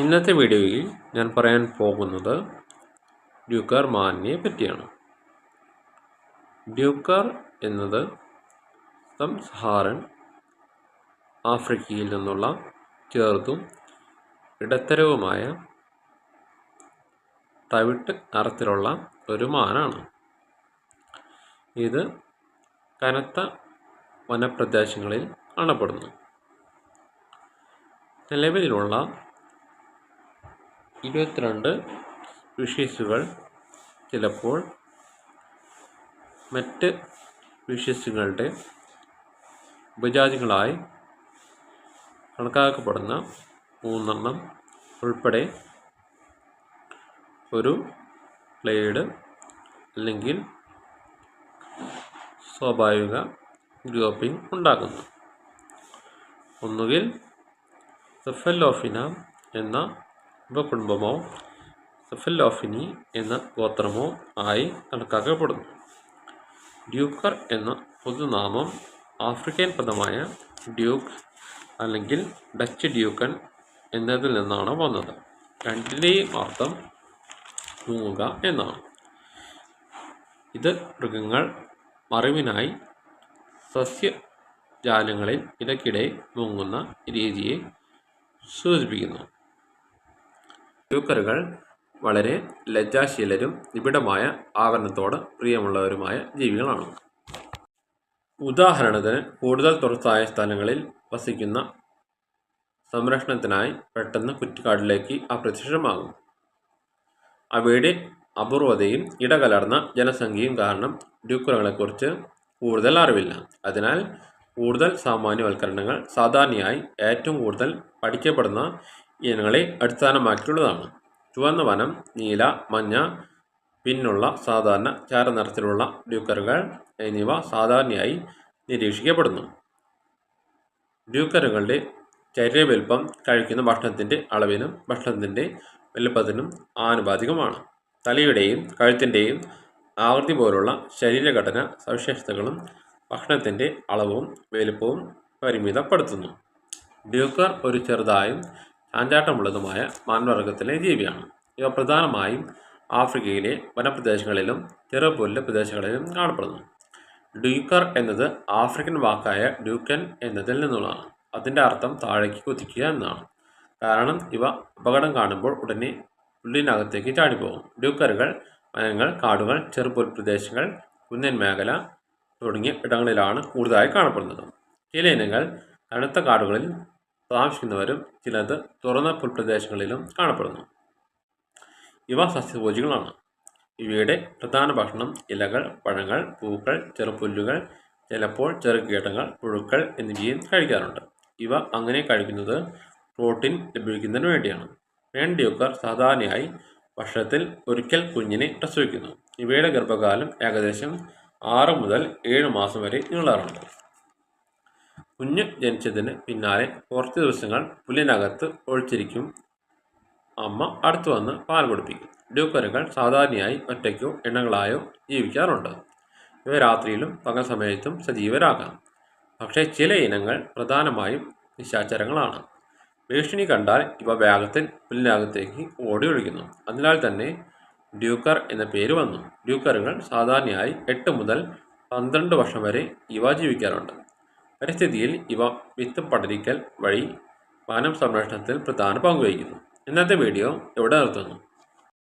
ഇന്നത്തെ വീഡിയോയിൽ ഞാൻ പറയാൻ പോകുന്നത് ഡ്യൂക്കർ മാനിനെ പറ്റിയാണ്. ഡ്യൂക്കർ എന്നത് സഹാറൻ ആഫ്രിക്കയിൽ നിന്നുള്ള ചെറുതും ഇടത്തരവുമായ തവിട്ട് നിറത്തിലുള്ള ഒരു മാനാണ്. ഇത് കനത്ത വനപ്രദേശങ്ങളിൽ കാണപ്പെടുന്നു. നിലവിലുള്ള 22 സ്പീഷീസുകൾ ചിലപ്പോൾ മറ്റ് സ്പീഷീസുകളുടെ ഉപജാതികളായി കണക്കാക്കപ്പെടുന്ന 3 ഉൾപ്പെടെ ഒരു ക്ലേഡ് അല്ലെങ്കിൽ സ്വാഭാവിക ഗ്രൂപ്പിംഗ് ഉണ്ടാക്കുന്നു. ഒന്നുകിൽ സെഫലോഫിന എന്ന ഉപകുടുംബമോ സെഫലോഫിനി എന്ന ഗോത്രമോ ആയി കണക്കാക്കപ്പെടുന്നു. ഡ്യൂക്കർ എന്ന പൊതുനാമം ആഫ്രിക്കൻ പദമായ ഡ്യൂക്ക് അല്ലെങ്കിൽ ഡച്ച് ഡ്യൂക്കൻ എന്നതിൽ നിന്നാണ് വന്നത്. രണ്ടിൻ്റെയും അർത്ഥം മുങ്ങുക എന്നാണ്. ഇത് മൃഗങ്ങൾ മറവിനായി സസ്യജാലങ്ങളിൽ ഇടയ്ക്കിടെ മുങ്ങുന്ന രീതിയെ സൂചിപ്പിക്കുന്നു. ഡ്യൂക്കറുകൾ വളരെ ലജ്ജാശീലരും നിബിഡമായ ആവരണത്തോട് പ്രിയമുള്ളവരുമായ ജീവികളാണ്. ഉദാഹരണത്തിന്, കൂടുതൽ തുറസായ സ്ഥലങ്ങളിൽ വസിക്കുന്ന സംരക്ഷണത്തിനായി പെട്ടെന്ന് കുറ്റിക്കാട്ടിലേക്ക് അപ്രത്യക്ഷമാകും. അവയുടെ അപൂർവതയും ഇടകലർന്ന ജനസംഖ്യയും കാരണം ഡ്യൂക്കറുകളെക്കുറിച്ച് കൂടുതൽ അറിവില്ല. അതിനാൽ കൂടുതൽ സാമാന്യവൽക്കരണങ്ങൾ സാധാരണയായി ഏറ്റവും കൂടുതൽ പഠിക്കപ്പെടുന്ന ഇനങ്ങളെ അടിസ്ഥാനമാക്കിയുള്ളതാണ്. ചുവന്ന വനം, നീല, മഞ്ഞ, പിന്നുള്ള സാധാരണ ചാരനിറത്തിലുള്ള ഡ്യൂക്കറുകൾ എന്നിവ സാധാരണയായി നിരീക്ഷിക്കപ്പെടുന്നു. ഡ്യൂക്കറുകളുടെ ശരീരവലുപ്പം കഴിക്കുന്ന ഭക്ഷണത്തിൻ്റെ അളവിനും ഭക്ഷണത്തിൻ്റെ വലുപ്പത്തിനും ആനുപാതികമാണ്. തലയുടെയും കഴുത്തിൻ്റെയും ആകൃതി പോലുള്ള ശരീരഘടന സവിശേഷതകളും ഭക്ഷണത്തിൻ്റെ അളവും വലുപ്പവും പരിമിതപ്പെടുത്തുന്നു. ഡ്യൂക്കർ ഒരു ചെറുതായും ചാഞ്ചാട്ടമുള്ളതുമായ മാൻവർഗത്തിലെ ജീവിയാണ്. ഇവ പ്രധാനമായും ആഫ്രിക്കയിലെ വനപ്രദേശങ്ങളിലും ചെറുപുല്ല് പ്രദേശങ്ങളിലും കാണപ്പെടുന്നു. ഡ്യൂക്കർ എന്നത് ആഫ്രിക്കൻ വാക്കായ ഡ്യൂക്കൻ എന്നതിൽ നിന്നുള്ളതാണ്. അതിൻ്റെ അർത്ഥം താഴേക്ക് കുതിക്കുക എന്നാണ്. കാരണം ഇവ അപകടം കാണുമ്പോൾ ഉടനെ പുല്ലിനകത്തേക്ക് ചാടിപ്പോകും. ഡ്യൂക്കറുകൾ വനങ്ങൾ, കാടുകൾ, ചെറുപുൽപ്രദേശങ്ങൾ, കുന്നൻ മേഖല തുടങ്ങിയ ഇടങ്ങളിലാണ് കൂടുതലായി കാണപ്പെടുന്നത്. ചില ഇനങ്ങൾ കനത്ത കാടുകളിൽ താമസിക്കുന്നവരും ചിലത് തുറന്ന പുൽപ്രദേശങ്ങളിലും കാണപ്പെടുന്നു. ഇവ സസ്യഭോജികളാണ്. ഇവയുടെ പ്രധാന ഭക്ഷണം ഇലകൾ, പഴങ്ങൾ, പൂക്കൾ, ചെറുപുല്ലുകൾ, ചിലപ്പോൾ ചെറുകീടങ്ങൾ, പുഴുക്കൾ എന്നിവയും കഴിക്കാറുണ്ട്. ഇവ അങ്ങനെ കഴിക്കുന്നത് പ്രോട്ടീൻ ലഭിക്കുന്നതിന് വേണ്ടിയാണ്. പെൺ ഡ്യൂക്കർ സാധാരണയായി വർഷത്തിൽ ഒരിക്കൽ കുഞ്ഞിനെ പ്രസവിക്കുന്നു. ഇവയുടെ ഗർഭകാലം ഏകദേശം 6 മുതൽ 7 മാസം വരെ നീളാറുണ്ട്. കുഞ്ഞ് ജനിച്ചതിന് പിന്നാലെ കുറച്ച് ദിവസങ്ങൾ പുല്ലിനകത്ത് ഒളിച്ചിരിക്കും. അമ്മ അടുത്തു വന്ന് പാൽ കുടിപ്പിക്കും. ഡ്യൂക്കറുകൾ സാധാരണയായി ഒറ്റയ്ക്കോ എണ്ണങ്ങളായോ ജീവിക്കാറുണ്ട്. ഇവ രാത്രിയിലും പകൽ സമയത്തും സജീവരാകാം. പക്ഷേ ചില ഇനങ്ങൾ പ്രധാനമായും നിശാചരങ്ങളാണ്. ഭീഷണി കണ്ടാൽ ഇവ വേഗത്തിൽ പുല്ലിനകത്തേക്ക് ഓടി ഒളിക്കുന്നു. അതിനാൽ തന്നെ ഡ്യൂക്കർ എന്ന പേര് വന്നു. ഡ്യൂക്കറുകൾ സാധാരണയായി 8 മുതൽ 12 വർഷം വരെ ഇവ ജീവിക്കാറുണ്ട്. പരിസ്ഥിതിയിൽ ഇവ വിത്ത് പടരിക്കൽ വഴി വനം സംരക്ഷണത്തിൽ പ്രധാന പങ്ക് വഹിക്കുന്നു. ഇന്നത്തെ വീഡിയോ ഇവിടെ നിർത്തുന്നു.